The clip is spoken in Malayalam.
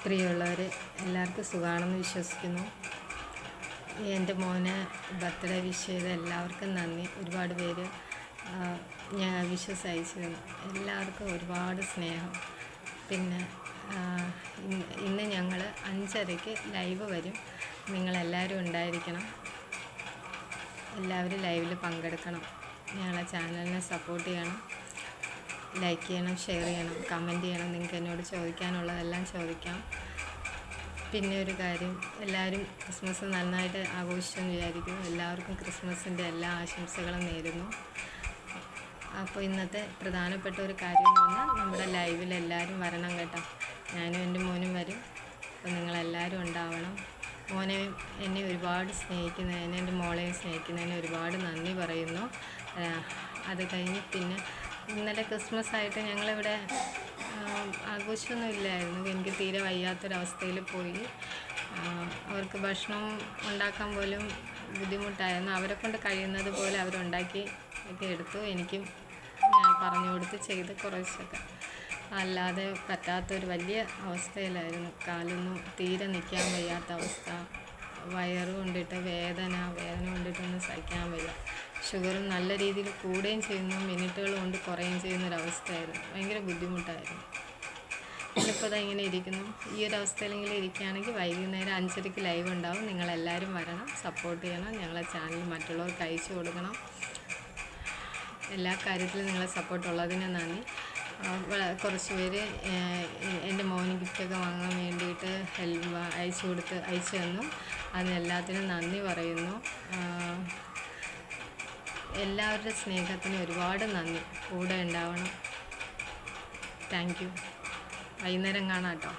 പ്രിയമുള്ളവർ എല്ലാവർക്കും സുഖമാണെന്ന് വിശ്വസിക്കുന്നു. എൻ്റെ മോനെ ബർത്ത്ഡേ വിഷ് ചെയ്ത എല്ലാവർക്കും നന്ദി. ഒരുപാട് പേര് ഞാൻ വിഷസ് അയച്ചു തന്നു. എല്ലാവർക്കും ഒരുപാട് സ്നേഹം. പിന്നെ ഇന്ന് ഞങ്ങൾ 5:30 ലൈവ് വരും. നിങ്ങളെല്ലാവരും ഉണ്ടായിരിക്കണം. എല്ലാവരും ലൈവിൽ പങ്കെടുക്കണം. ഞങ്ങളെ ചാനലിനെ സപ്പോർട്ട് ചെയ്യണം. ലൈക്ക് ചെയ്യണം, ഷെയർ ചെയ്യണം, കമൻറ്റ് ചെയ്യണം. നിങ്ങൾക്ക് എന്നോട് ചോദിക്കാനുള്ളതെല്ലാം ചോദിക്കാം. പിന്നെ ഒരു കാര്യം, എല്ലാവരും ക്രിസ്മസ് നന്നായിട്ട് ആഘോഷിച്ചെന്ന് വിചാരിക്കുന്നു. എല്ലാവർക്കും ക്രിസ്മസിൻ്റെ എല്ലാ ആശംസകളും നേരുന്നു. അപ്പോൾ ഇന്നത്തെ പ്രധാനപ്പെട്ട ഒരു കാര്യം എന്ന് പറഞ്ഞാൽ നമ്മുടെ ലൈവിൽ എല്ലാവരും വരണം കേട്ടോ. ഞാനും എൻ്റെ മോനും വരും. അപ്പോൾ നിങ്ങളെല്ലാവരും ഉണ്ടാവണം. മോനെ എന്നെ ഒരുപാട് സ്നേഹിക്കുന്നതിന്, എൻ്റെ മോളെയും സ്നേഹിക്കുന്നതിന് ഒരുപാട് നന്ദി പറയുന്നു. അത് കഴിഞ്ഞ് പിന്നെ ഇന്നലെ ക്രിസ്മസ് ആയിട്ട് ഞങ്ങളിവിടെ ആഘോഷമൊന്നും ഇല്ലായിരുന്നു. എനിക്ക് തീരെ വയ്യാത്തൊരവസ്ഥയിൽ പോയി. അവർക്ക് ഭക്ഷണം ഉണ്ടാക്കാൻ പോലും ബുദ്ധിമുട്ടായിരുന്നു. അവരെ കൊണ്ട് കഴിയുന്നത് പോലെ അവരുണ്ടാക്കി ഒക്കെ എടുത്തു. എനിക്കും ഞാൻ പറഞ്ഞു കൊടുത്ത് ചെയ്ത് കുറച്ചൊക്കെ. അല്ലാതെ പറ്റാത്തൊരു വലിയ അവസ്ഥയിലായിരുന്നു. കാലൊന്നും തീരെ നിൽക്കാൻ വയ്യാത്ത അവസ്ഥ. വയറ് കൊണ്ടിട്ട് വേദന കൊണ്ടിട്ടൊന്നും സഹിക്കാൻ വയ്യ. ഷുഗറും നല്ല രീതിയിൽ കൂടുകയും ചെയ്യുന്നു, മിനിറ്റുകൾ കൊണ്ട് കുറയുകയും ചെയ്യുന്നൊരവസ്ഥയായിരുന്നു. ഭയങ്കര ബുദ്ധിമുട്ടായിരുന്നു. ഇന്നിപ്പോൾ ഇങ്ങനെ ഇരിക്കുന്നു. ഈ ഒരു അവസ്ഥയിലെങ്കിലും ഇരിക്കുകയാണെങ്കിൽ വൈകുന്നേരം 5:30 ലൈവ് ഉണ്ടാവും. നിങ്ങളെല്ലാവരും വരണം, സപ്പോർട്ട് ചെയ്യണം. ഞങ്ങളെ ചാനൽ മറ്റുള്ളവർക്ക് അയച്ചു കൊടുക്കണം. എല്ലാ കാര്യത്തിലും നിങ്ങളെ സപ്പോർട്ടുള്ളതിന് നന്ദി. കുറച്ച് പേര് എൻ്റെ മോന് ഗിഫ്റ്റൊക്കെ വാങ്ങാൻ വേണ്ടിയിട്ട് അയച്ചു തന്നു. അതിനെല്ലാത്തിനും നന്ദി പറയുന്നു. എല്ലാവരുടെ സ്നേഹത്തിന് ഒരുപാട് നന്ദി. കൂടെ ഉണ്ടാവണം. Thank you. വൈകുന്നേരം കാണാം കേട്ടോ.